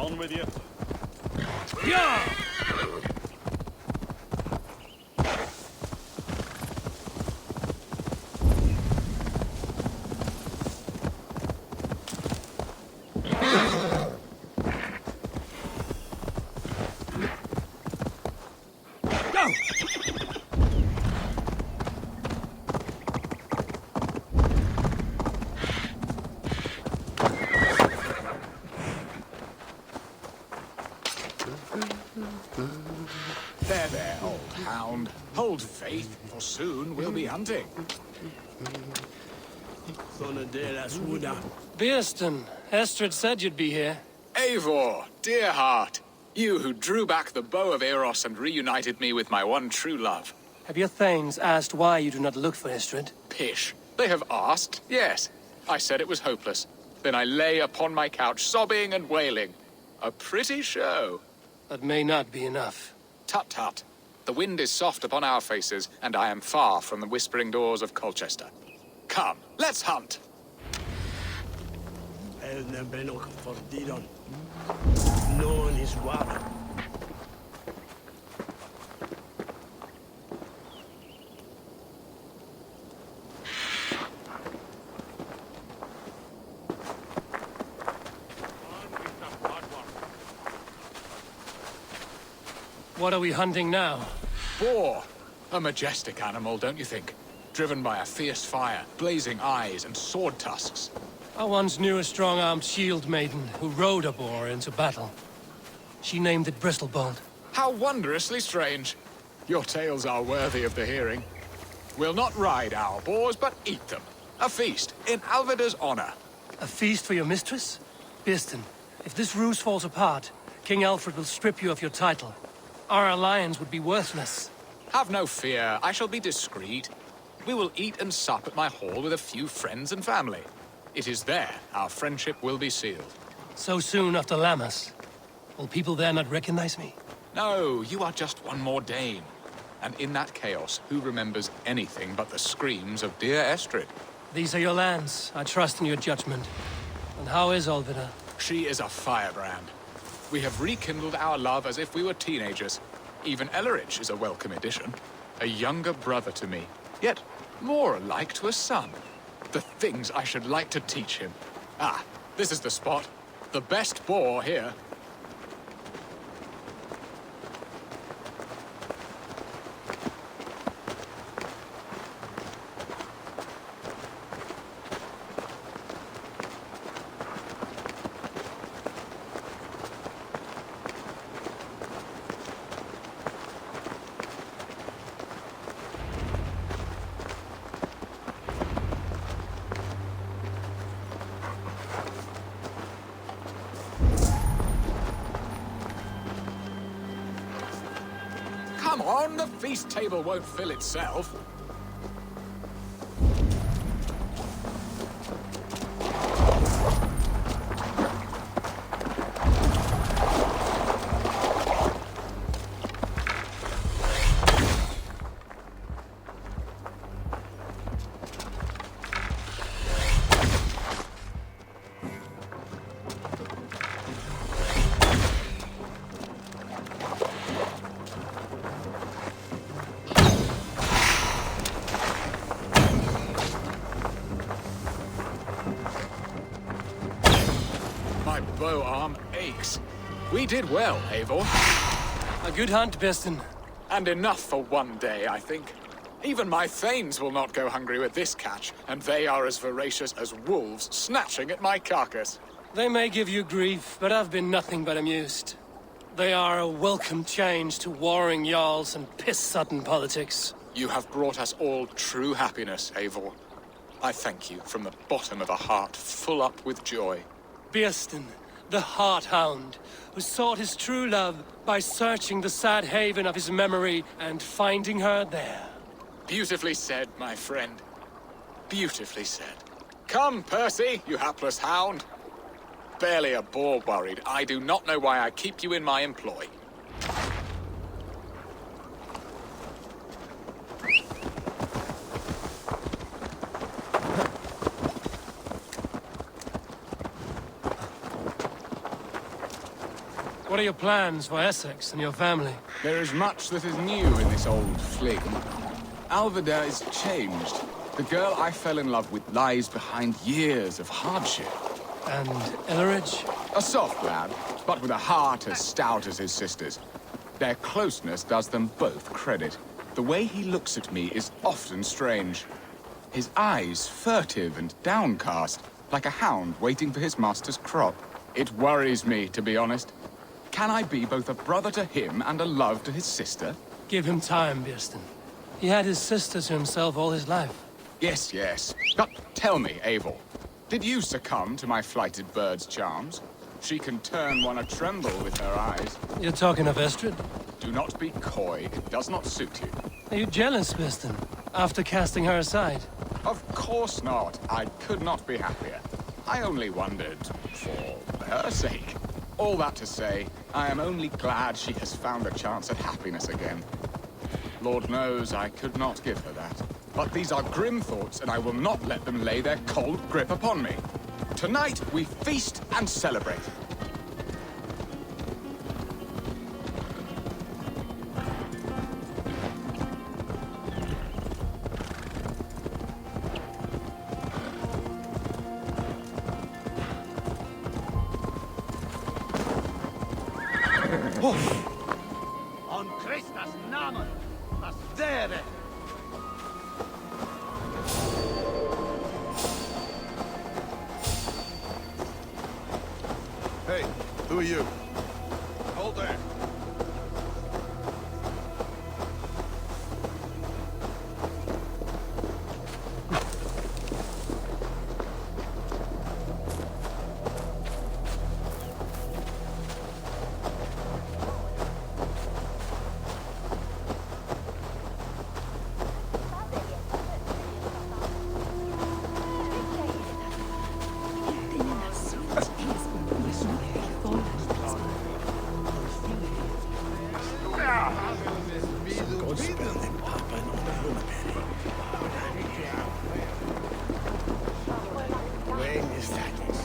On with you. Yeah! There, old hound. Hold faith, for soon we'll be hunting. Beerston, Estrid said you'd be here. Eivor, dear heart. You who drew back the bow of Eros and reunited me with my one true love. Have your thanes asked why you do not look for Estrid? Pish. They have asked, yes. I said it was hopeless. Then I lay upon my couch, sobbing and wailing. A pretty show. That may not be enough. Tut tut. The wind is soft upon our faces, and I am far from the whispering doors of Colchester. Come, let's hunt. What are we hunting now? Boar. A majestic animal, don't you think? Driven by a fierce fire, blazing eyes, and sword tusks. I once knew a strong-armed shield maiden who rode a boar into battle. She named it Bristlebolt. How wondrously strange. Your tales are worthy of the hearing. We'll not ride our boars, but eat them. A feast, in Alvida's honor. A feast for your mistress? Beerston, if this ruse falls apart, King Alfred will strip you of your title. Our alliance would be worthless. Have no fear, I shall be discreet. We will eat and sup at my hall with a few friends and family. It is there our friendship will be sealed. So soon after Lammas. Will people there not recognize me? No, you are just one more Dane. And in that chaos, who remembers anything but the screams of dear Estrid? These are your lands. I trust in your judgment. And how is Alvida? She is a firebrand. We have rekindled our love as if we were teenagers. Even Ellerich is a welcome addition. A younger brother to me, yet more alike to a son. The things I should like to teach him. Ah, this is the spot. The best boar here. Come on, the feast table won't fill itself. My bow arm aches. We did well, Eivor. A good hunt, Beerston. And enough for one day, I think. Even my thanes will not go hungry with this catch, and they are as voracious as wolves snatching at my carcass. They may give you grief, but I've been nothing but amused. They are a welcome change to warring jarls and piss-sodden politics. You have brought us all true happiness, Eivor. I thank you from the bottom of a heart full up with joy. Beerston, the Heart Hound, who sought his true love by searching the sad haven of his memory and finding her there. Beautifully said, my friend. Beautifully said. Come, Percy, you hapless hound. Barely a boar worried. I do not know why I keep you in my employ. What are your plans for Essex and your family? There is much that is new in this old fling. Alvida is changed. The girl I fell in love with lies behind years of hardship. And Elleridge? A soft lad, but with a heart as stout as his sister's. Their closeness does them both credit. The way he looks at me is often strange. His eyes furtive and downcast, like a hound waiting for his master's crop. It worries me, to be honest. Can I be both a brother to him and a love to his sister? Give him time, Bjornsson. He had his sister to himself all his life. Yes, yes. But tell me, Eivor, did you succumb to my flighted bird's charms? She can turn one a tremble with her eyes. You're talking of Estrid? Do not be coy. It does not suit you. Are you jealous, Bjornsson, after casting her aside? Of course not. I could not be happier. I only wondered for her sake. All that to say, I am only glad she has found a chance at happiness again. Lord knows I could not give her that. But these are grim thoughts, and I will not let them lay their cold grip upon me. Tonight, we feast and celebrate. On Christus namen, was wäre? Hey, who are you? Hold there.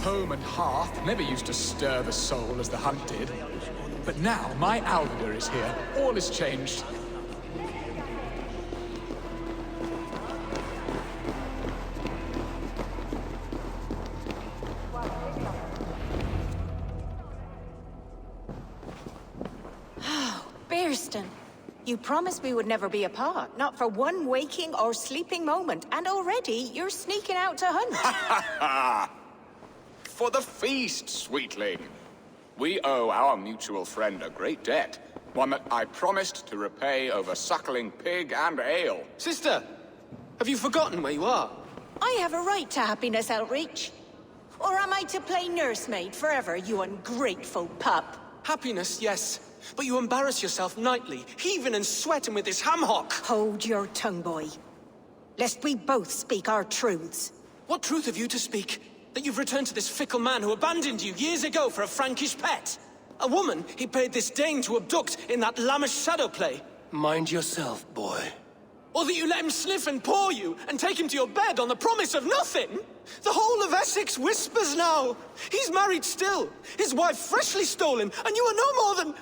Home and hearth never used to stir the soul as the hunt did. But now my Alvida is here. All is changed. Bjornsson, you promised we would never be apart, not for one waking or sleeping moment, and already you're sneaking out to hunt. For the feast, sweetling. We owe our mutual friend a great debt. One that I promised to repay over suckling pig and ale. Sister, have you forgotten where you are? I have a right to happiness, Outreach. Or am I to play nursemaid forever, you ungrateful pup? Happiness, yes. But you embarrass yourself nightly, heaving and sweating with this ham-hock. Hold your tongue, boy. Lest we both speak our truths. What truth have you to speak? That you've returned to this fickle man who abandoned you years ago for a Frankish pet? A woman he paid this Dane to abduct in that lammish shadow play? Mind yourself, boy. Or that you let him sniff and paw you, and take him to your bed on the promise of nothing? The whole of Essex whispers now. He's married still, his wife freshly stolen, and you are no more than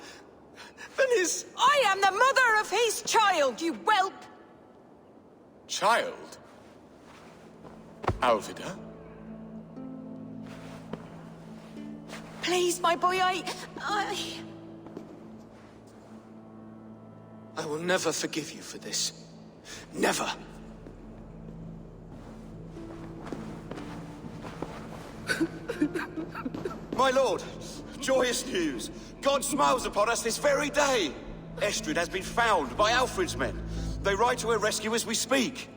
his... I am the mother of his child, you whelp! Child? Alvida? Please, my boy, I will never forgive you for this. Never. My lord, joyous news. God smiles upon us this very day. Estrid has been found by Alfred's men. They ride to her rescue as we speak.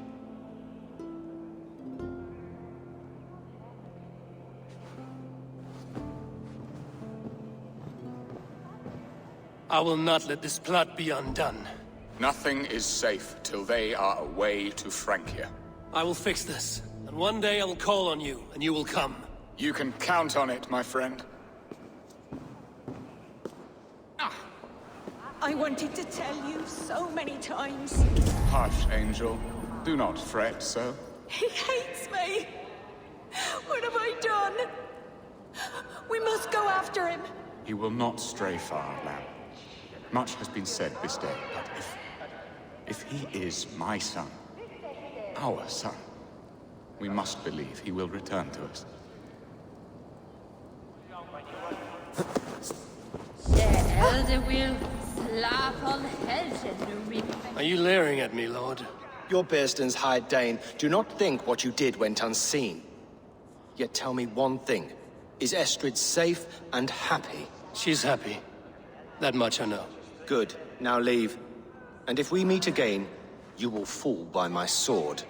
I will not let this plot be undone. Nothing is safe till they are away to Francia. I will fix this, and one day I will call on you, and you will come. You can count on it, my friend. I wanted to tell you so many times. Hush, Angel. Do not fret so. He hates me. What have I done? We must go after him. He will not stray far, lamb. Much has been said this day, but if he is my son, our son, we must believe he will return to us. The elder will slap on Helgen. Are you leering at me, Lord? Your Bearston's High Dane, do not think what you did went unseen. Yet tell me one thing. Is Estrid safe and happy? She's happy. That much I know. Good. Now leave. And if we meet again, you will fall by my sword.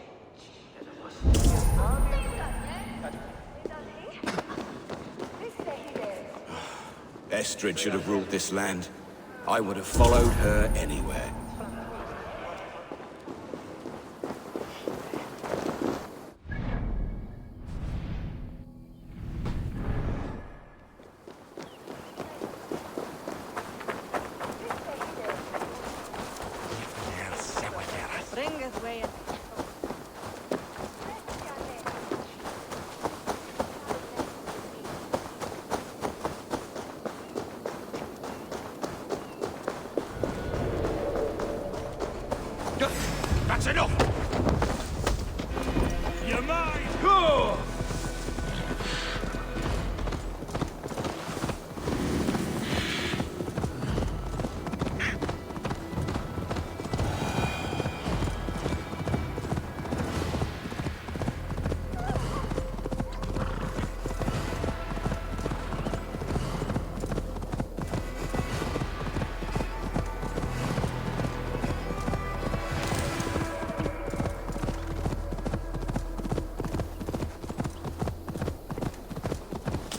Estrid should have ruled this land. I would have followed her anywhere. That's enough! You're mine!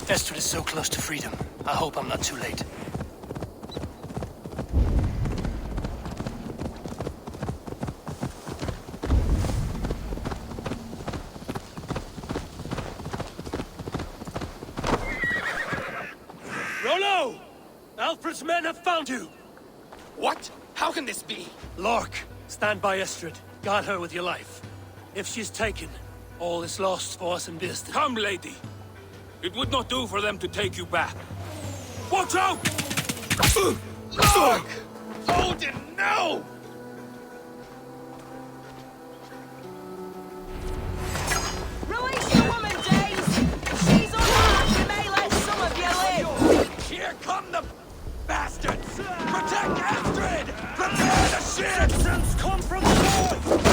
Estrid is so close to freedom. I hope I'm not too late. Rollo! Alfred's men have found you! What? How can this be? Lork, stand by Estrid. Guard her with your life. If she's taken, all is lost for us in Bearston. Come, lady. It would not do for them to take you back. Watch out! Look! Odin, no! Release your woman, Days! She's unarmed, we may let some of you live! Here come the bastards! Protect Astrid! Prepare the ship! Citizens come from the north!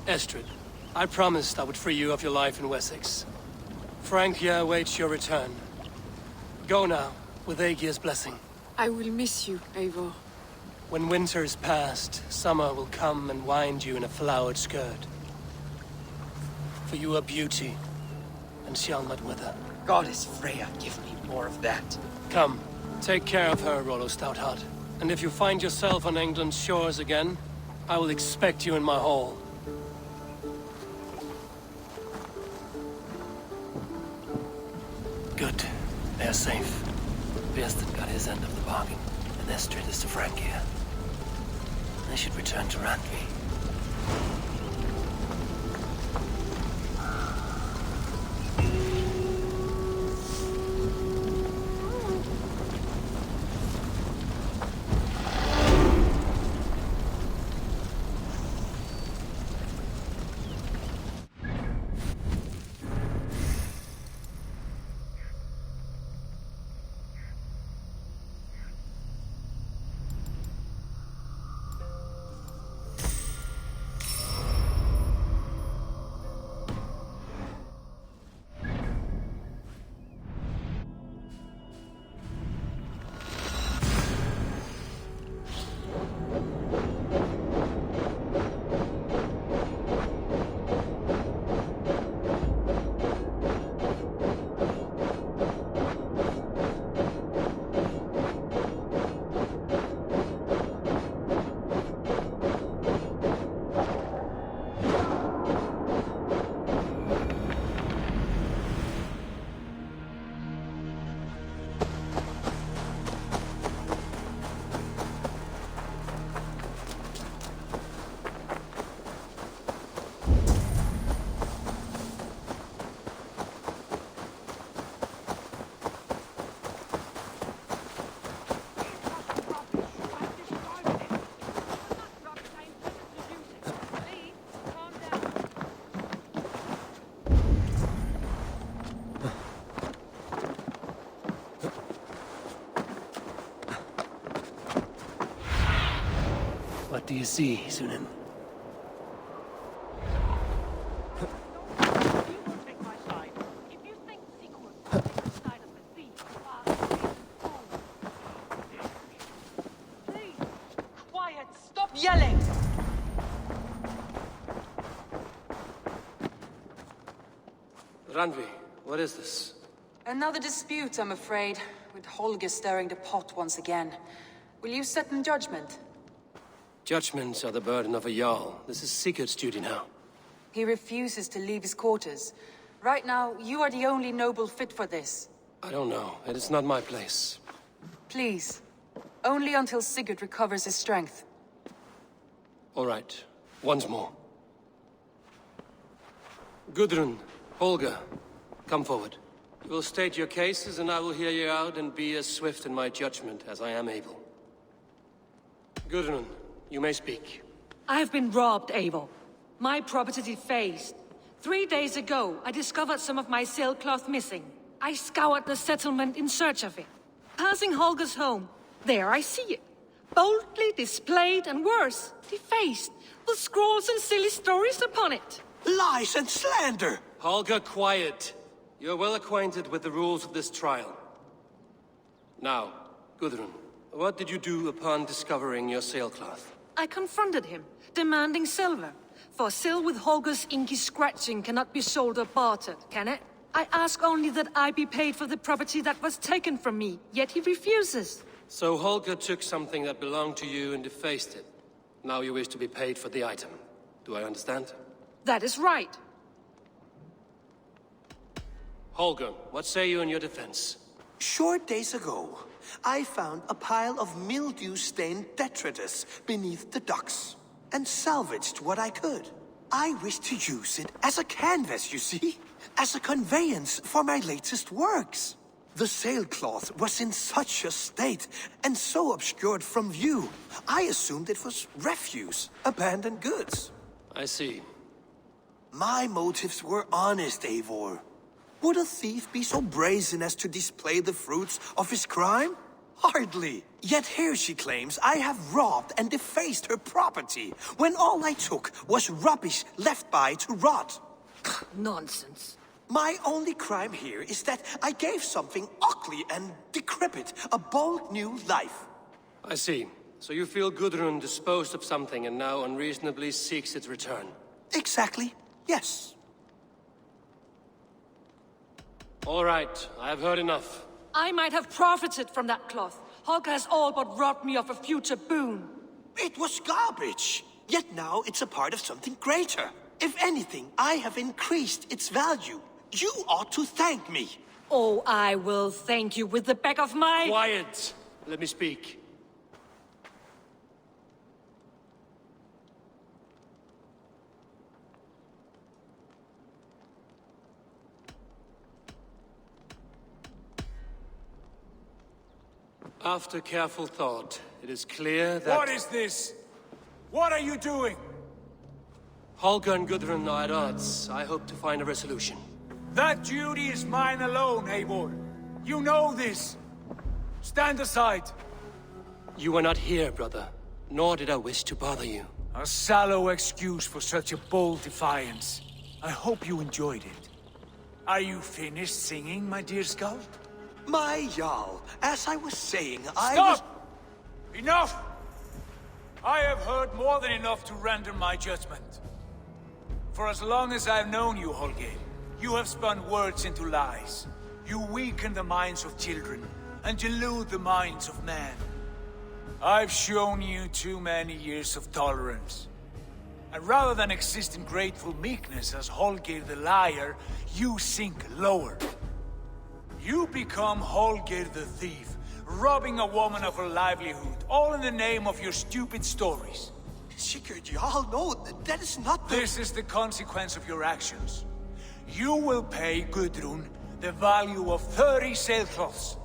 Estrid, I promised I would free you of your life in Wessex. Francia awaits your return. Go now, with Aegir's blessing. I will miss you, Eivor. When winter is past, summer will come and wind you in a flowered skirt. For you are beauty, and shall not wither. Goddess Freya, give me more of that. Come, take care of her, Rollo Stoutheart. And if you find yourself on England's shores again, I will expect you in my hall. Good. They're safe. Birsten got his end of the bargain, and Estrid is to Francia. I should return to Randvi. What do you see, Sunan? Quiet! Stop yelling! Randvi, what is this? Another dispute, I'm afraid, with Holger stirring the pot once again. Will you set in judgment? Judgments are the burden of a Jarl. This is Sigurd's duty now. He refuses to leave his quarters. Right now, you are the only noble fit for this. I don't know. It is not my place. Please. Only until Sigurd recovers his strength. All right. Once more. Gudrun, Holger, come forward. You will state your cases, and I will hear you out and be as swift in my judgment as I am able. Gudrun, you may speak. I have been robbed, Eivor. My property defaced. 3 days ago, I discovered some of my sailcloth missing. I scoured the settlement in search of it. Passing Holger's home, there I see it. Boldly displayed and worse, defaced, with scrolls and silly stories upon it. Lies and slander! Holger, quiet. You're well acquainted with the rules of this trial. Now, Gudrun, what did you do upon discovering your sailcloth? I confronted him, demanding silver. For sil with Holger's inky scratching cannot be sold or bartered, can it? I ask only that I be paid for the property that was taken from me, yet he refuses. So Holger took something that belonged to you and defaced it. Now you wish to be paid for the item. Do I understand? That is right. Holger, what say you in your defense? Short days ago, I found a pile of mildew-stained detritus beneath the docks, and salvaged what I could. I wish to use it as a canvas, you see? As a conveyance for my latest works. The sailcloth was in such a state, and so obscured from view, I assumed it was refuse, abandoned goods. I see. My motives were honest, Eivor. Would a thief be so brazen as to display the fruits of his crime? Hardly. Yet here she claims I have robbed and defaced her property, when all I took was rubbish left by to rot. Nonsense. My only crime here is that I gave something ugly and decrepit a bold new life. I see. So you feel Gudrun disposed of something and now unreasonably seeks its return? Exactly, yes. All right, I have heard enough. I might have profited from that cloth. Holger has all but robbed me of a future boon. It was garbage. Yet now it's a part of something greater. If anything, I have increased its value. You ought to thank me. Oh, I will thank you with the back of my... Quiet! Let me speak. After careful thought, it is clear that... What is this? What are you doing? Holger and Gudrun are at odds. I hope to find a resolution. That duty is mine alone, Eivor. You know this. Stand aside. You were not here, brother. Nor did I wish to bother you. A sallow excuse for such a bold defiance. I hope you enjoyed it. Are you finished singing, my dear Skull? My Jarl, as I was saying, I Stop! Enough! I have heard more than enough to render my judgment. For as long as I've known you, Holger, you have spun words into lies. You weaken the minds of children, and delude the minds of men. I've shown you too many years of tolerance. And rather than exist in grateful meekness as Holger the liar, you sink lower. You become Holger the thief, robbing a woman of her livelihood, all in the name of your stupid stories. Sigurd, Jarl, no, that is not the... This is the consequence of your actions. You will pay Gudrun the value of 30 sailcloths.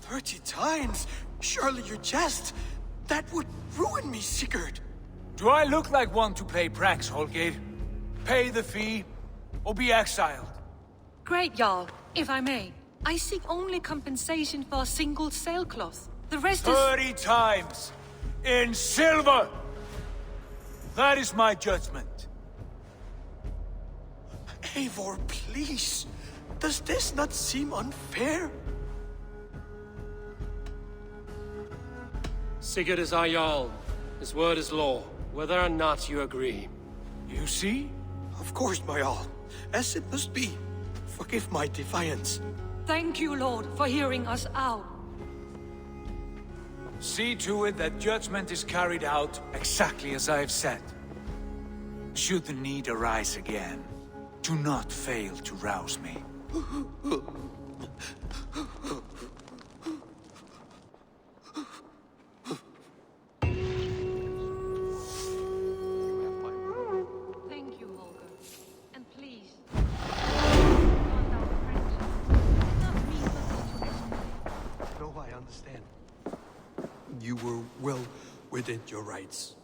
30 times? Surely you jest. That would ruin me, Sigurd. Do I look like one to play pranks, Holger? Pay the fee, or be exiled. Great, Jarl. If I may, I seek only compensation for a single sailcloth. The rest is... 30 times! In silver! That is my judgment. Eivor, please. Does this not seem unfair? Sigurd is our Jarl. His word is law, whether or not you agree. You see? Of course, my Jarl. As it must be. Forgive my defiance. Thank you, Lord, for hearing us out. See to it that judgment is carried out exactly as I have said. Should the need arise again, do not fail to rouse me. Thank you, Holger. And please... No, I understand. You were well within your rights.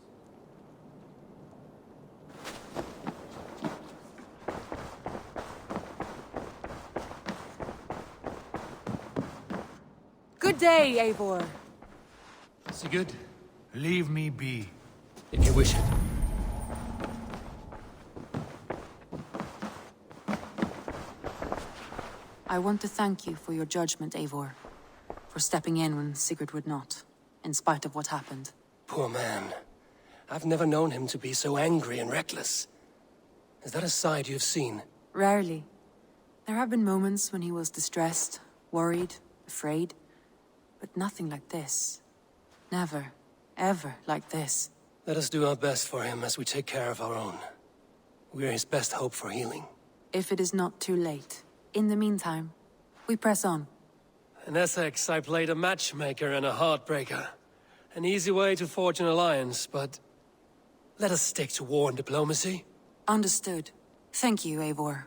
Good day, Eivor. Sigurd, Leave me be. if you wish it. I want to thank you for your judgment, Eivor. For stepping in when Sigurd would not, in spite of what happened. Poor man. I've never known him to be so angry and reckless. Is that a side you've seen? Rarely. There have been moments when he was distressed, worried, afraid. But nothing like this. Never, ever like this. Let us do our best for him as we take care of our own. We're his best hope for healing. If it is not too late. In the meantime, we press on. In Essex, I played a matchmaker and a heartbreaker. An easy way to forge an alliance, but... let us stick to war and diplomacy. Understood. Thank you, Eivor.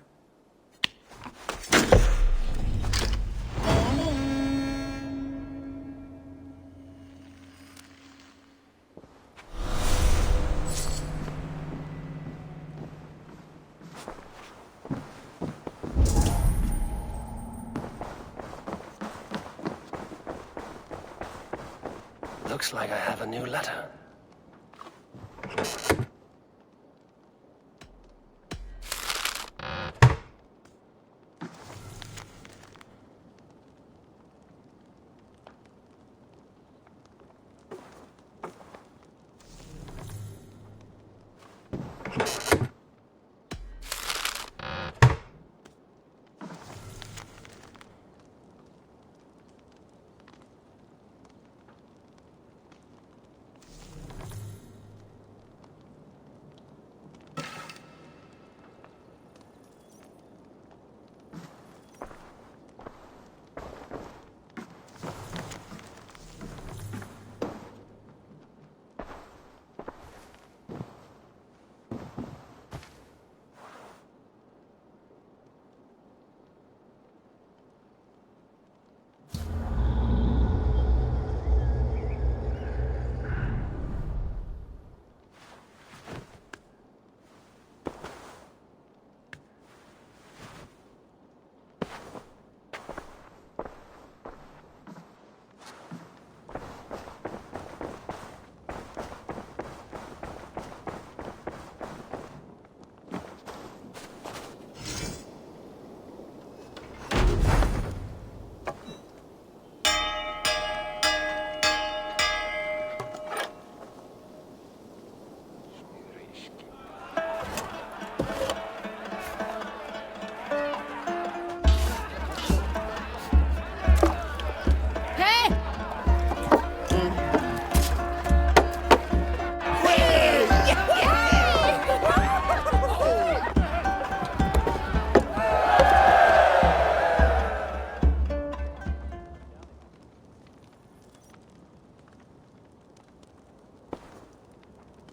Looks like I have a new letter.